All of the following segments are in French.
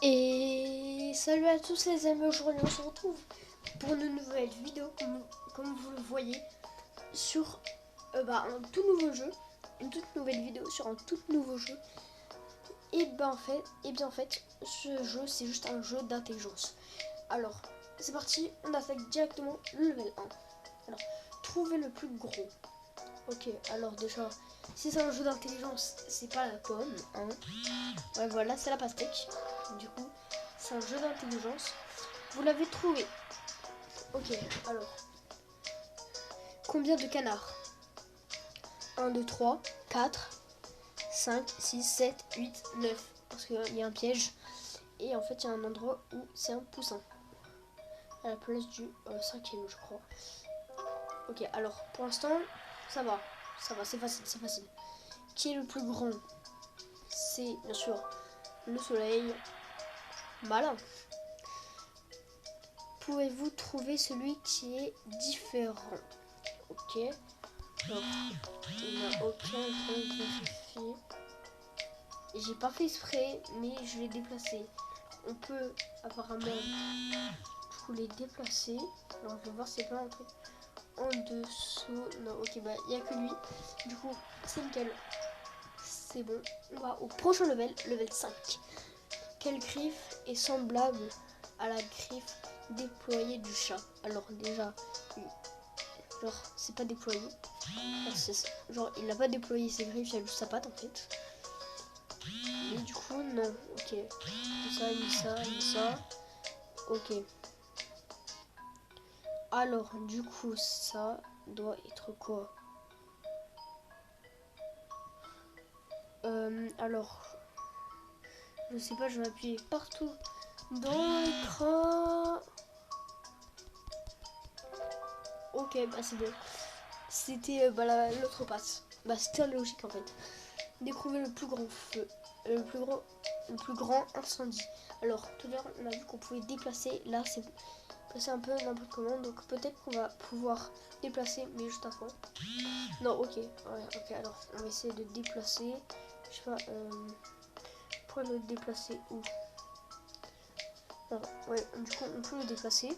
Et salut à tous les amis, aujourd'hui on se retrouve pour une nouvelle vidéo comme vous le voyez sur un tout nouveau jeu, une toute nouvelle vidéo sur un tout nouveau jeu. Et bien en fait ce jeu c'est juste un jeu d'intelligence. Alors c'est parti, on attaque directement le level 1. Alors trouver le plus gros. Ok, alors déjà si c'est un jeu d'intelligence c'est pas la pomme hein. Ouais voilà, c'est la pastèque. Du coup c'est un jeu d'intelligence. Vous l'avez trouvé. Ok, alors. Combien de canards? 1, 2, 3, 4, 5, 6, 7, 8, 9. Parce qu'il y a un piège. Et en fait, il y a un endroit où c'est un poussin. À la place du cinquième, je crois. Ok, alors, pour l'instant, ça va. Ça va, c'est facile, c'est facile. Qui est le plus grand? C'est, bien sûr, le soleil. Malin. Pouvez-vous trouver celui qui est différent? Ok. Alors, il n'y a aucun vérifié. J'ai pas fait exprès, mais je l'ai déplacé. On peut apparemment du coup les déplacer. Alors je vais voir s'il y a pas un truc en dessous. Non, ok, bah il n'y a que lui. Du coup, c'est nickel. C'est bon. On va au prochain level, level 5. Quelle griffe est semblable à la griffe déployée du chat? Alors déjà, genre c'est pas déployé. Genre il n'a pas déployé ses griffes, il a juste sa patte en fait. Et du coup, non. Ok. Ni ça, ni ça. Ok. Alors, du coup, ça doit être quoi? Alors, je sais pas, je vais appuyer partout dans l'écran. Ok, bah c'est bon. C'était l'autre passe. Bah c'était logique en fait. Découvrir le plus grand feu. Le plus grand incendie. Alors, tout à l'heure, on a vu qu'on pouvait déplacer. Là, c'est passer un peu n'importe comment. Donc, peut-être qu'on va pouvoir déplacer, mais juste un fois. Non, ok. Ouais, ok, alors, on va essayer de déplacer. Je sais pas, pour le déplacer où? Non, ouais, du coup, on peut le déplacer.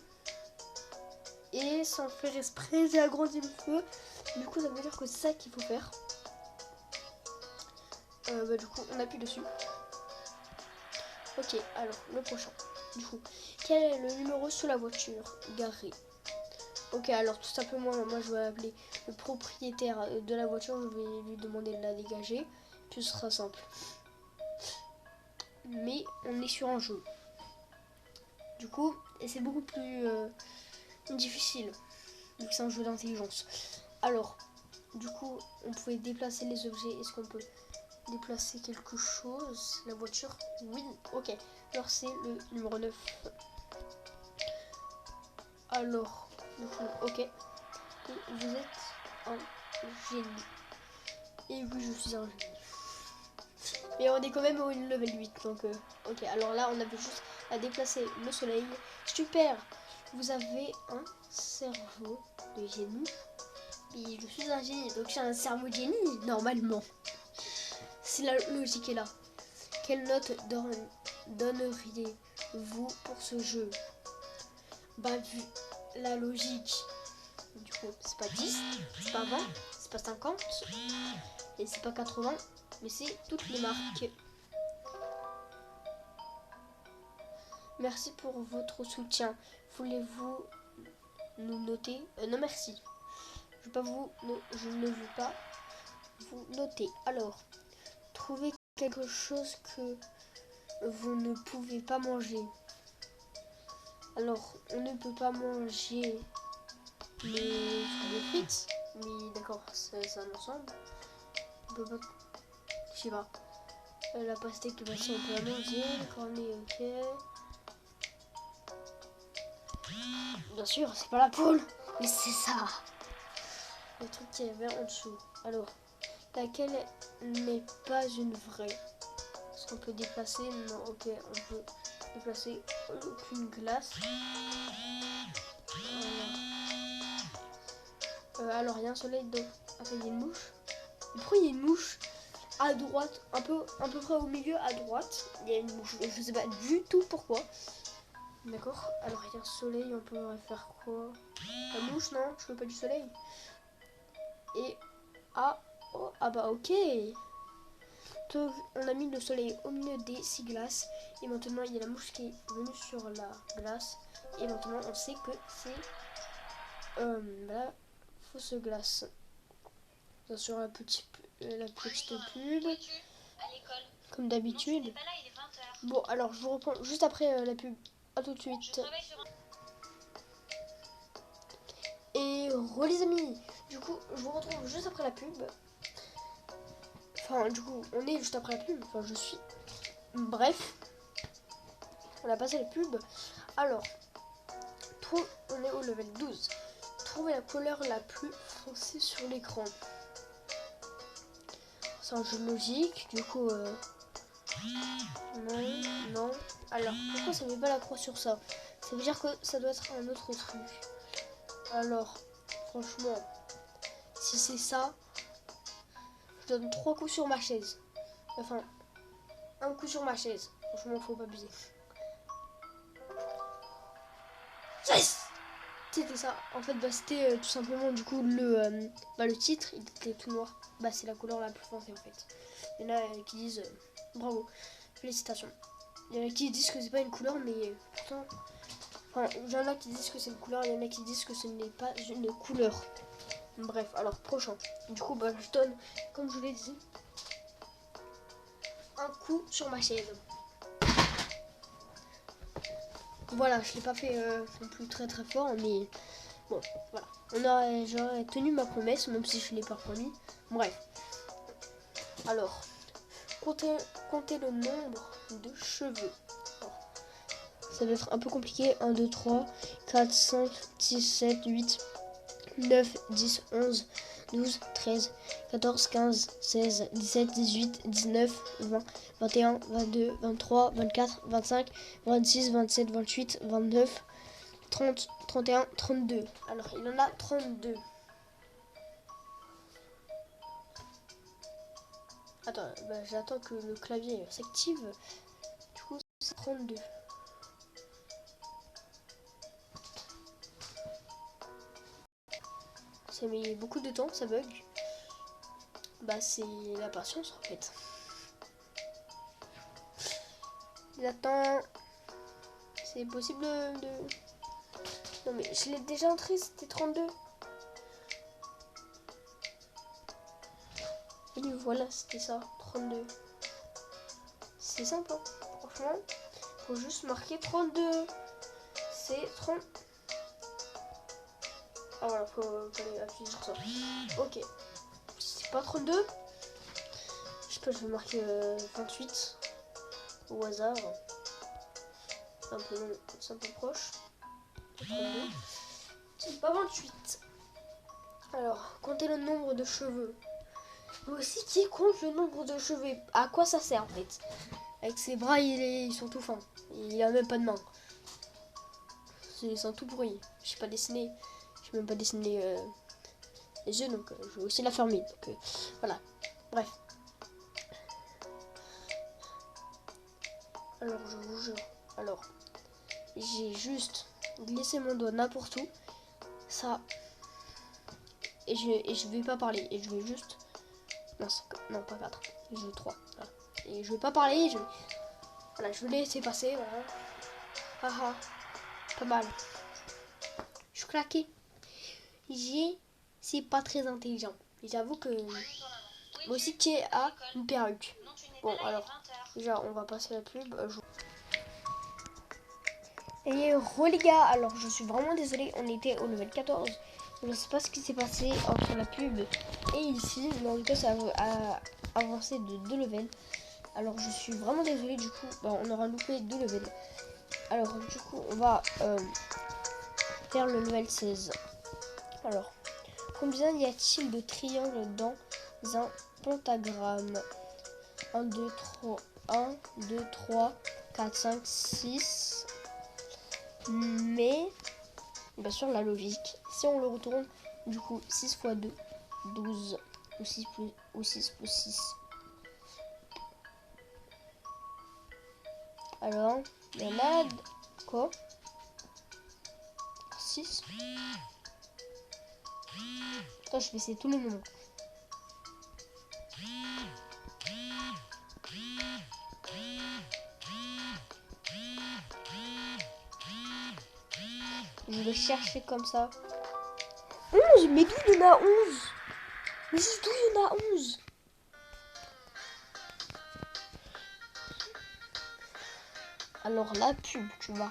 Et sans faire esprit, j'ai agrandi le feu. Du coup, ça veut dire que c'est ça qu'il faut faire. Du coup, on appuie dessus. Ok, alors, le prochain. Du coup, quel est le numéro sur la voiture garée? Ok, alors tout simplement, moi je vais appeler le propriétaire de la voiture, je vais lui demander de la dégager, puis ce sera simple. Mais on est sur un jeu. Du coup, et c'est beaucoup plus difficile, vu que c'est un jeu d'intelligence. Alors, du coup, on pouvait déplacer les objets. Est-ce qu'on peut déplacer quelque chose? La voiture? Oui, ok. Alors c'est le numéro 9. Alors, du coup, ok. Et vous êtes un génie. Et oui, je suis un génie. Et on est quand même au level 8. Donc, ok. Alors là, on avait juste à déplacer le soleil. Super. Vous avez un cerveau de génie. Et je suis un génie. Donc, j'ai un cerveau de génie, normalement. Si la logique est là. Quelle note donneriez-vous pour ce jeu? Bah, vu la logique, du coup, c'est pas 10, c'est pas 20, c'est pas 50, et c'est pas 80, mais c'est toutes les marques. Merci pour votre soutien. Voulez-vous nous noter? Non, merci. Je ne veux pas vous noter. Alors, trouvez quelque chose que vous ne pouvez pas manger. Alors, on ne peut pas manger les frites. Mais d'accord, c'est un ensemble. On peut pas. Je sais pas. La pastèque, bah si on peut la manger. Le cornet, ok. Bien sûr, c'est pas la poule. Mais c'est ça. Le truc qui est vert en dessous. Alors, laquelle n'est pas une vraie? Est-ce qu'on peut déplacer? Non, ok, on peut déplacer aucune glace. Alors, il y a un soleil donc. Attends, il y a une mouche. Pourquoi il y a une mouche? à droite, à peu près au milieu à droite, il y a une mouche. Je sais pas du tout pourquoi. D'accord. Alors il y a un soleil, on peut faire quoi? La mouche, non, je veux pas du soleil. Et oh, ah bah ok. Donc, on a mis le soleil au milieu des 6 glaces. Et maintenant il y a la mouche qui est venue sur la glace. Et maintenant on sait que c'est la fausse glace. Bien sûr la petite pub. Comme d'habitude. Bon alors je vous reprends juste après la pub. A tout de suite. Et les amis, du coup je vous retrouve juste après la pub. Enfin du coup on est juste après la pub. Enfin je suis. Bref. On a passé la pub. Alors on est au level 12. Trouvez la couleur la plus foncée sur l'écran. C'est un jeu logique. Du coup non. Alors pourquoi ça met pas la croix sur ça? Ça veut dire que ça doit être un autre truc. Alors franchement, si c'est ça, je donne 3 coups sur ma chaise. Enfin, un coup sur ma chaise. Franchement, faut pas abuser. Yes! C'était ça. En fait, bah, c'était tout simplement du coup le titre. Il était tout noir. Bah, c'est la couleur la plus foncée en fait. Il y en a qui disent bravo, félicitations. Il y en a qui disent que c'est pas une couleur, mais pourtant. Enfin, il y en a qui disent que c'est une couleur, il y en a qui disent que ce n'est pas une couleur. Bref, alors prochain. Du coup, bah, je donne, comme je l'ai dit, un coup sur ma chaise. Voilà, je l'ai pas fait non plus très très fort, mais bon, voilà. J'aurais tenu ma promesse, même si je l'ai pas promis. Bref. Alors, comptez le nombre de cheveux. Alors, ça va être un peu compliqué. 1, 2, 3, 4, 5, 6, 7, 8, 9, 10, 11, 12, 13, 14, 15, 16, 17, 18, 19, 20, 21, 22, 23, 24, 25, 26, 27, 28, 29, 30, 31, 32. Alors, il en a 32. Attends, bah, j'attends que le clavier s'active. Du coup, c'est 32. Ça met beaucoup de temps, ça bug. Bah, c'est la patience en fait. Il attend. C'est possible de. Non, mais je l'ai déjà entré, c'était 32. Et voilà, c'était ça, 32. C'est simple, hein. Franchement. Faut juste marquer 32. C'est 30. Ah voilà, faut aller appuyer sur ça. Ok. C'est pas 32. Je sais pas, je vais marquer 28. Au hasard. C'est un peu proche. 32. C'est pas 28. Alors, comptez le nombre de cheveux. Vous aussi, qui compte le nombre de cheveux? À quoi ça sert en fait? Avec ses bras, ils sont tout fins. Il a même pas de main. C'est un tout pourri. Je sais pas dessiner. Je sais même pas dessiner les yeux, donc je vais aussi la fermer. Donc voilà. Bref. Alors, je vous jure. Alors, j'ai juste glissé mon doigt n'importe où. Ça. Et je vais pas parler. Et je vais juste. Non, pas 4. Je veux 3. Voilà. Et je vais pas parler. Voilà, je vais laisser passer. Voilà. Haha. Pas mal. Je suis claqué. C'est pas très intelligent. J'avoue que moi aussi qui a une perruque. Bon alors, déjà on va passer la pub. Et les gars, alors je suis vraiment désolée, on était au level 14. Je sais pas ce qui s'est passé entre la pub et ici, mais en tout cas ça a avancé de 2 levels. Alors je suis vraiment désolée, du coup on aura loupé 2 levels. Alors du coup on va faire le level 16. Alors, combien y a-t-il de triangles dans un pentagramme? 1, 2, 3, 1, 2, 3, 4, 5, 6. Mais, bien sûr, la logique, si on le retourne, du coup, 6 fois 2, 12, ou 6 plus 6. Alors, il y en a... Quoi? 6. Attends, je vais essayer tous les noms. Je vais chercher comme ça. 11. Mais d'où il y en a 11? Mais juste d'où il y en a 11? Alors la pub, tu vas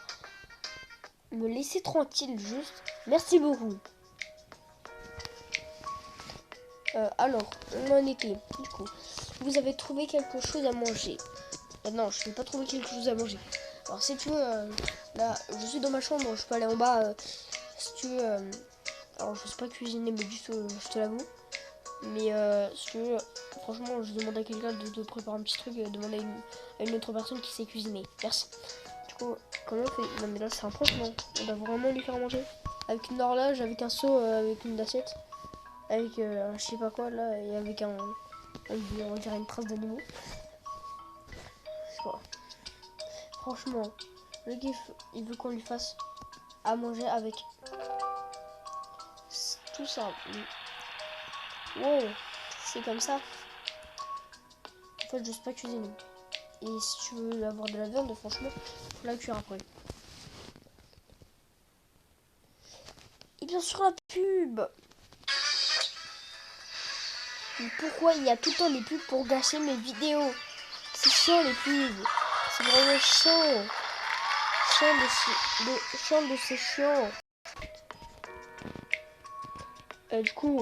me laisser tranquille juste. Merci beaucoup. Alors, on en était. Du coup, vous avez trouvé quelque chose à manger. Non, je n'ai pas trouvé quelque chose à manger. Alors si tu veux, là, je suis dans ma chambre, je peux aller en bas. Si tu veux, alors je sais pas cuisiner, mais du tout, je te l'avoue. Mais si tu veux, franchement, je demande à quelqu'un de préparer un petit truc, demander à une autre personne qui sait cuisiner. Merci. Du coup, comment on fait? Non mais là c'est un prof, non? On doit vraiment lui faire manger. Avec une horloge, avec un seau, avec une assiette. Avec je sais pas quoi là, et avec on dirait une trace d'animaux. Je sais pas. Franchement, le gars il veut qu'on lui fasse à manger avec tout ça. Wow, c'est comme ça. En fait, je sais pas cuisiner. Et si tu veux avoir de la viande, franchement, faut la cuire après. Et bien sûr la pub. Mais pourquoi il y a tout le temps des pubs pour gâcher mes vidéos? C'est chiant les pubs. C'est vraiment chiant. C'est chiant. Du coup,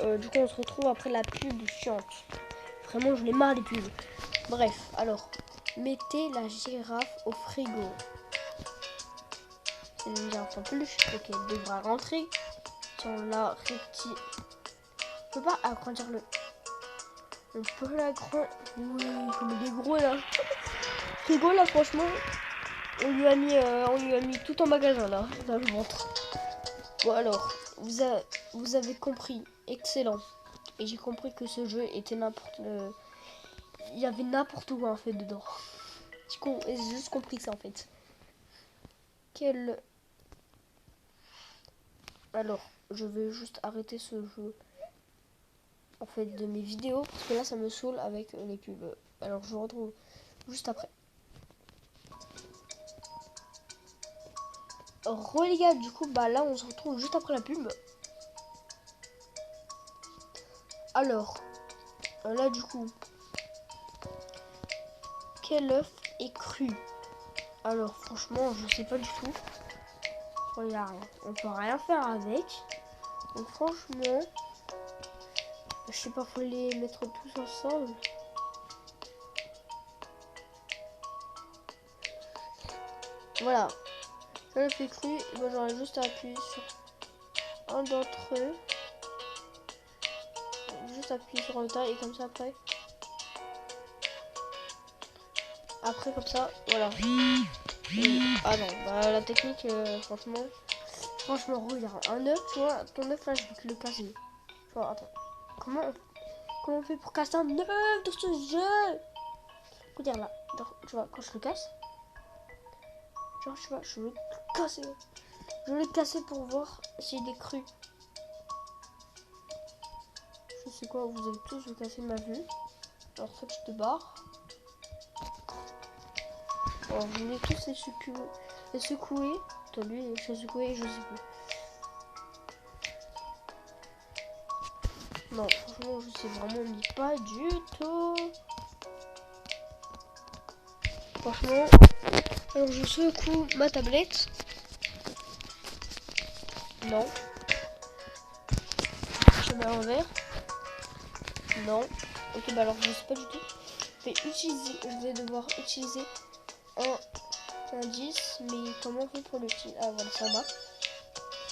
on se retrouve après la pub chiante. Vraiment, je l'ai marre des pubs. Bref, alors, mettez la girafe au frigo. C'est une girafe en peluche. Ok, elle devra rentrer. Si on la rectifie. On peut pas agrandir le... On peut l'agrandir... Oui, comme il est gros là. Frigo là, franchement, on lui a mis tout en magasin là, dans le ventre. Bon alors, vous avez compris. Excellent. Et j'ai compris que ce jeu était n'importe... Il y avait n'importe quoi en fait dedans. J'ai juste compris ça en fait. Alors, je vais juste arrêter ce jeu en fait de mes vidéos parce que là ça me saoule avec les pubs. Alors je vous retrouve juste après. Les gars, du coup bah là on se retrouve juste après la pub. Alors là du coup, quel œuf est cru? Alors franchement je sais pas du tout. Regarde, on peut rien faire avec. Donc franchement, je sais pas, faut les mettre tous ensemble. Voilà. Ça le fait cru. Et moi j'aurais juste à appuyer sur un d'entre eux. Juste appuyer sur le tas et comme ça après. Après comme ça, voilà. Et, ah non, bah la technique, franchement, regarde, un œuf, tu vois, ton œuf là, je vais te le casser. Tu vois, attends, comment on fait pour casser un œuf dans ce jeu? Regarde là, tu vois, quand je le casse, genre, tu vois, je vais le casser. Je vais le casser pour voir s'il est cru. Je sais quoi, vous allez tous vous casser ma vue. Alors, en fait, je te barre. Alors, vous voulez tous les secouer. Toi, lui, je l'ai secoué, je sais plus. Non, franchement, je sais vraiment pas du tout. Franchement, alors je secoue ma tablette. Non. Je mets à l'envers. Non. Ok, bah alors je sais pas du tout. Je vais devoir utiliser un 10, mais comment on fait pour l'utiliser? Ah voilà, c'est en bas.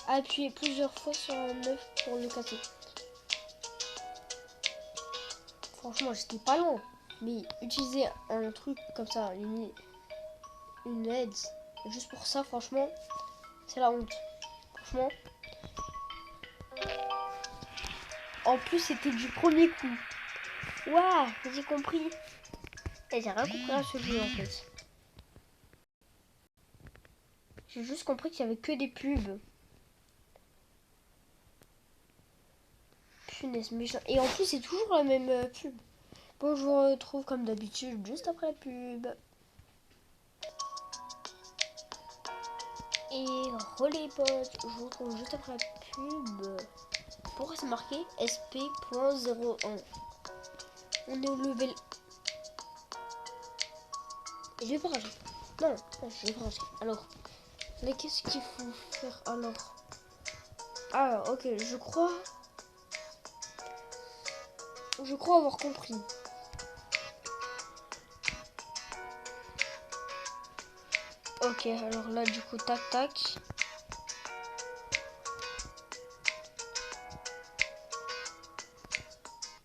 Appuyer plusieurs fois sur un œuf pour le casser. Franchement, j'étais pas loin. Mais utiliser un truc comme ça, une aide, juste pour ça, franchement, c'est la honte. Franchement. En plus, c'était du premier coup. Waouh, j'ai compris. Et j'ai rien compris à ce jeu en fait. J'ai juste compris qu'il y avait que des pubs. Punaise, méchant. Et en plus, c'est toujours la même pub. Bon, je vous retrouve comme d'habitude juste après la pub. Et relais potes, je vous retrouve juste après la pub. Pourquoi c'est marqué SP.01? On est au level. Je vais pas ranger. Non, je vais pas ranger. Alors, mais qu'est-ce qu'il faut faire alors? Ah, ok, je crois avoir compris. Ok, alors là, du coup, tac, tac.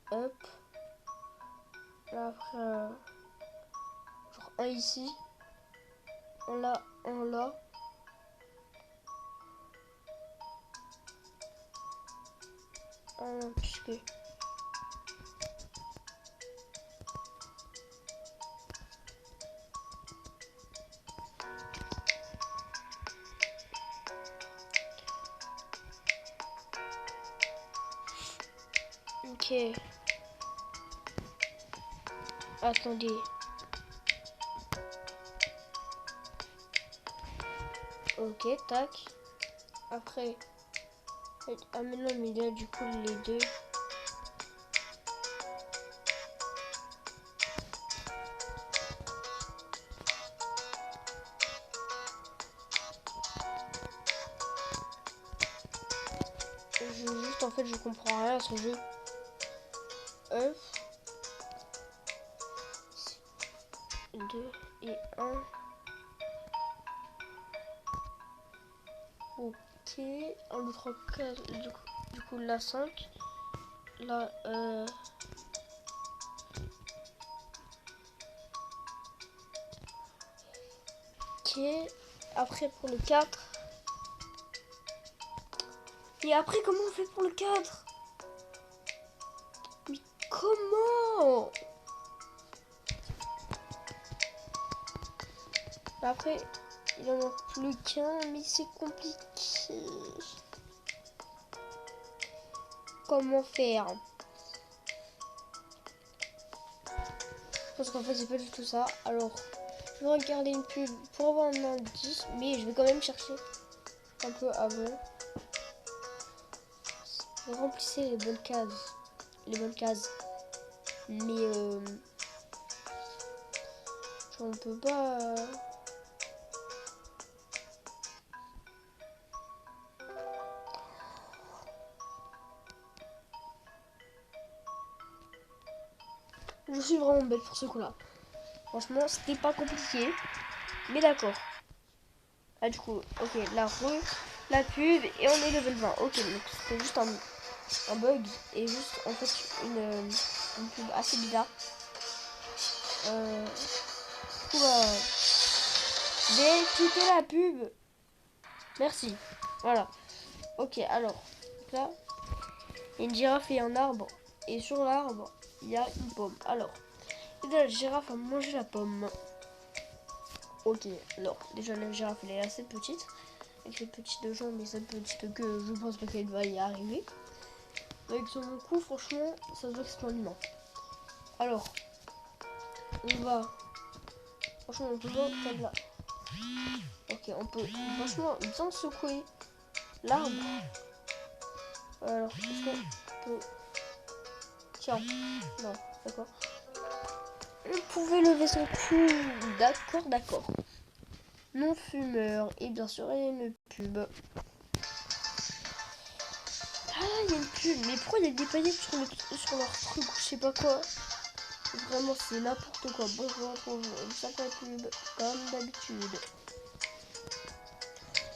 Hop. Là, après, genre un ici. Un là, un là. Un puisque... Ok. Attendez. Ok, tac. Après. Ah mais non, mais là, du coup, les deux. Juste, en fait, je comprends rien à ce jeu. Hop. 2 et 1. Ok. 1, 2, 3, 4. Du coup là, 5. Là, ok. Après, pour le 4. Et après, comment on fait pour le 4? Mais comment? Après, il en manque plus qu'un, mais c'est compliqué. Comment faire? Parce qu'en fait, c'est pas du tout ça. Alors, je vais regarder une pub pour avoir un indice, mais je vais quand même chercher un peu avant. Remplissez les bonnes cases. Les bonnes cases. Mais on peut pas. Je suis vraiment bête pour ce coup-là. Franchement, c'était pas compliqué. Mais d'accord. Ah, du coup, ok, la pub, et on est level 20. Ok, donc c'était juste un bug, et juste en fait une pub assez bizarre. Du coup, j'ai quitté la pub. Merci. Voilà. Ok, alors, là, il y a une girafe et un arbre, et sur l'arbre, il y a une pomme. Alors, la girafe a mangé la pomme. Ok, alors, déjà la girafe, elle est assez petite. Avec ses petites jambes et sa petite queue, je pense pas qu'elle va y arriver. Avec son cou, franchement, ça se voit que c'est un humain. Alors, on va... Franchement, on peut voir comme là. Ok, on peut franchement bien secouer l'arbre. Alors, est-ce qu'on peut... Tiens, non, d'accord. On pouvait lever son cou. D'accord, d'accord. Non fumeur. Et bien sûr, il y a une pub. Ah, il y a une pub. Mais pourquoi il y a des paillettes sur leur truc ou je sais pas quoi? Vraiment, c'est n'importe quoi. Bon, je retrouve ça pour la pub, comme d'habitude.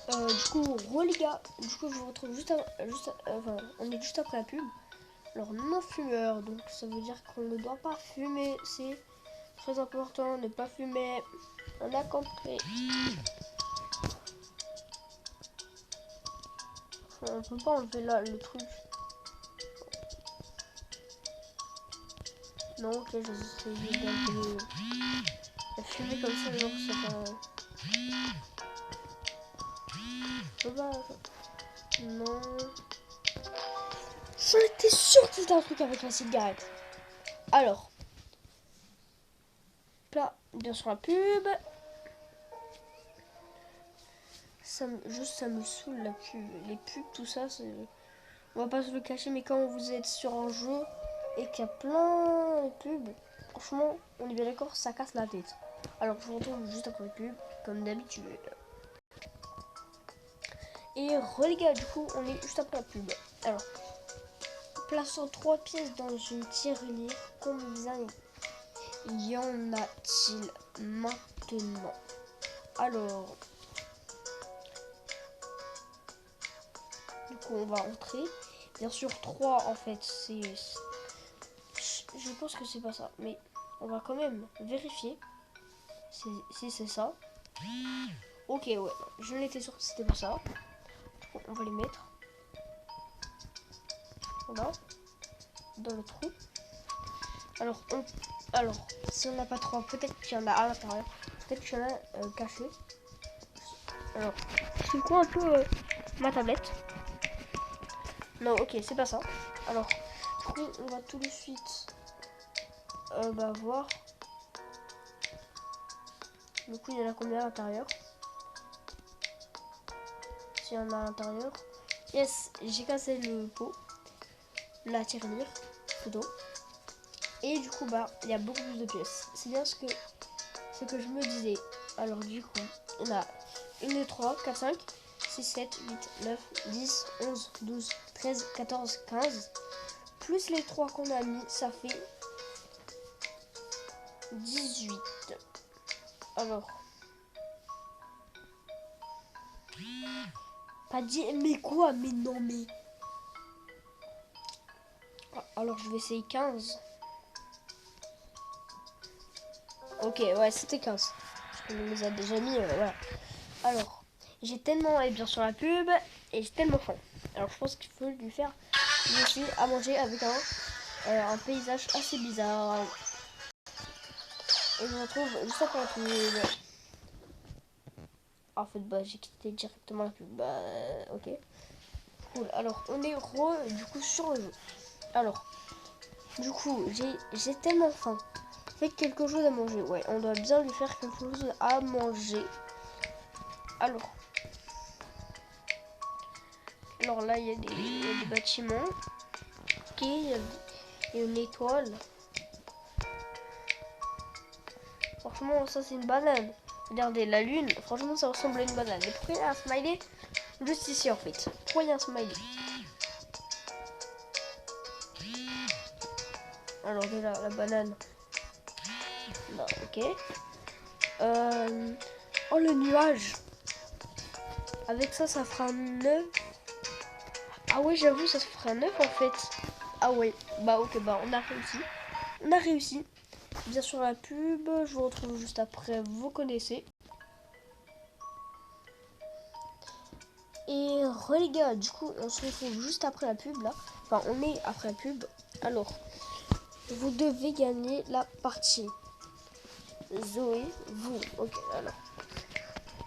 Du coup, les gars, du coup, je vous retrouve enfin, on est juste après la pub. Alors, non fumeur, donc ça veut dire qu'on ne doit pas fumer. C'est très important, ne pas fumer. On a compris. Enfin, on peut pas enlever là le truc. Non, ok, je vais essayer d'enlever la fumée comme ça, genre ça va... Non. J'en étais sûre que c'était un truc avec la cigarette. Alors. Là, bien sûr la pub. Ça me saoule la pub. Les pubs, tout ça, c'est... On va pas se le cacher, mais quand vous êtes sur un jeu et qu'il y a plein de pubs, franchement, on est bien d'accord, ça casse la tête. Alors, je vous retrouve juste après la pub, comme d'habitude. Et les gars, du coup, on est juste après la pub. Alors, plaçons 3 pièces dans une tirelire. Combien y en a-t-il maintenant? Alors, du coup, on va entrer. Bien sûr, 3 en fait, c'est... Je pense que c'est pas ça, mais on va quand même vérifier si c'est ça. Ok, ouais, je l'étais sûr que c'était pas ça. Bon, on va les mettre. Voilà. Dans le trou. Alors, si on n'a pas 3, peut-être qu'il y en a à l'intérieur. Peut-être qu'il y en a caché. Alors, je secoue un peu ma tablette. Non, ok, c'est pas ça. Alors, du coup, on va tout de suite voir. Du coup, il y en a combien à l'intérieur? S'il y en a à l'intérieur. Yes, j'ai cassé le pot. La tirelire. Photo. Et du coup, il y a beaucoup plus de pièces. C'est bien ce que je me disais. Alors, du coup, on a 1, 2, 3, 4, 5, 6, 7, 8, 9, 10, 11, 12, 13, 14, 15. Plus les 3 qu'on a mis, ça fait 18. Alors. Pas dit. Mais quoi? Mais non, mais. Alors, je vais essayer 15. Ok, ouais, c'était 15. Parce qu'on les a déjà mis, voilà. Alors, j'ai tellement aimé bien sur la pub et j'ai tellement faim. Alors, je pense qu'il faut lui faire aussi à manger avec un paysage assez bizarre. Et je me retrouve juste après la pub. En fait, j'ai quitté directement la pub. Ok. Cool. Alors, on est du coup sur le jeu. Alors, du coup, j'ai tellement faim. Faites quelque chose à manger. Ouais, on doit bien lui faire quelque chose à manger. Alors là, il y a des bâtiments. Ok, il y a une étoile. Franchement, ça c'est une banane. Regardez, la lune, franchement, ça ressemble à une banane. Et pourquoi il y a un smiley juste ici en fait? Pourquoi il y a un smiley? Alors là, la banane. Non, ok. Oh, le nuage. Avec ça, ça fera 9. Ah ouais, j'avoue, ça se fera 9 en fait. Ah ouais, ok, on a réussi. On a réussi. Bien sûr, la pub, je vous retrouve juste après, vous connaissez. Et les gars, du coup, on se retrouve juste après la pub là. Enfin, on est après la pub. Alors, vous devez gagner la partie. Zoé, vous. Ok,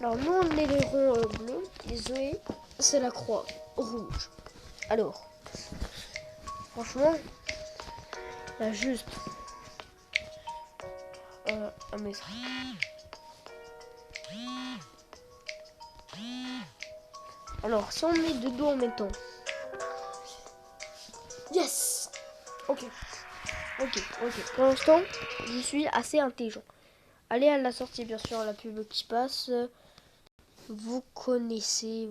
alors nous, on est les ronds bleus. Et Zoé, c'est la croix rouge. Alors, franchement, là, juste un message. Alors, si on met de dos en même temps. Yes. Ok. Pour l'instant, je suis assez intelligent. Allez à la sortie, bien sûr, la pub qui passe. Vous connaissez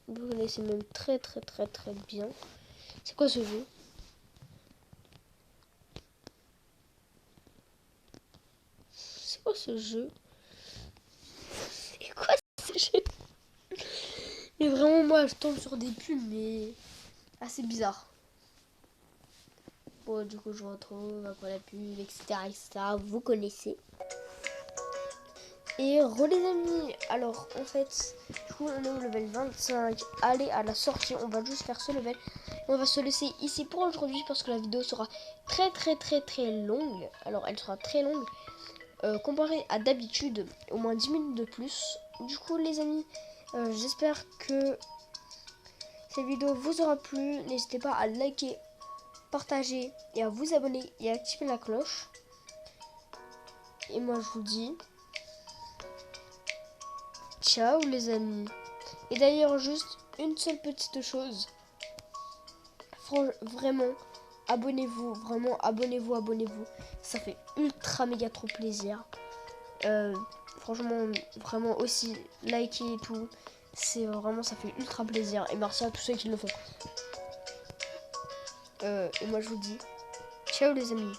même très bien. C'est quoi ce jeu? C'est quoi ce jeu? Mais vraiment, moi, je tombe sur des pubs, mais assez bizarre. Bon, du coup, je retrouve après la pub, etc. Vous connaissez. Et les amis, alors en fait, du coup, on est au level 25. Allez à la sortie, on va juste faire ce level. On va se laisser ici pour aujourd'hui parce que la vidéo sera très longue. Alors, elle sera très longue. Comparé à d'habitude, au moins 10 minutes de plus. Du coup, les amis, j'espère que cette vidéo vous aura plu. N'hésitez pas à liker, partager et à vous abonner et à activer la cloche. Et moi je vous dis ciao les amis. Et d'ailleurs juste une seule petite chose. Vraiment, abonnez-vous. Vraiment, abonnez-vous. Ça fait ultra méga trop plaisir. Franchement, vraiment aussi liker et tout. C'est vraiment, ça fait ultra plaisir. Et merci à tous ceux qui le font. Et moi je vous dis ciao les amis.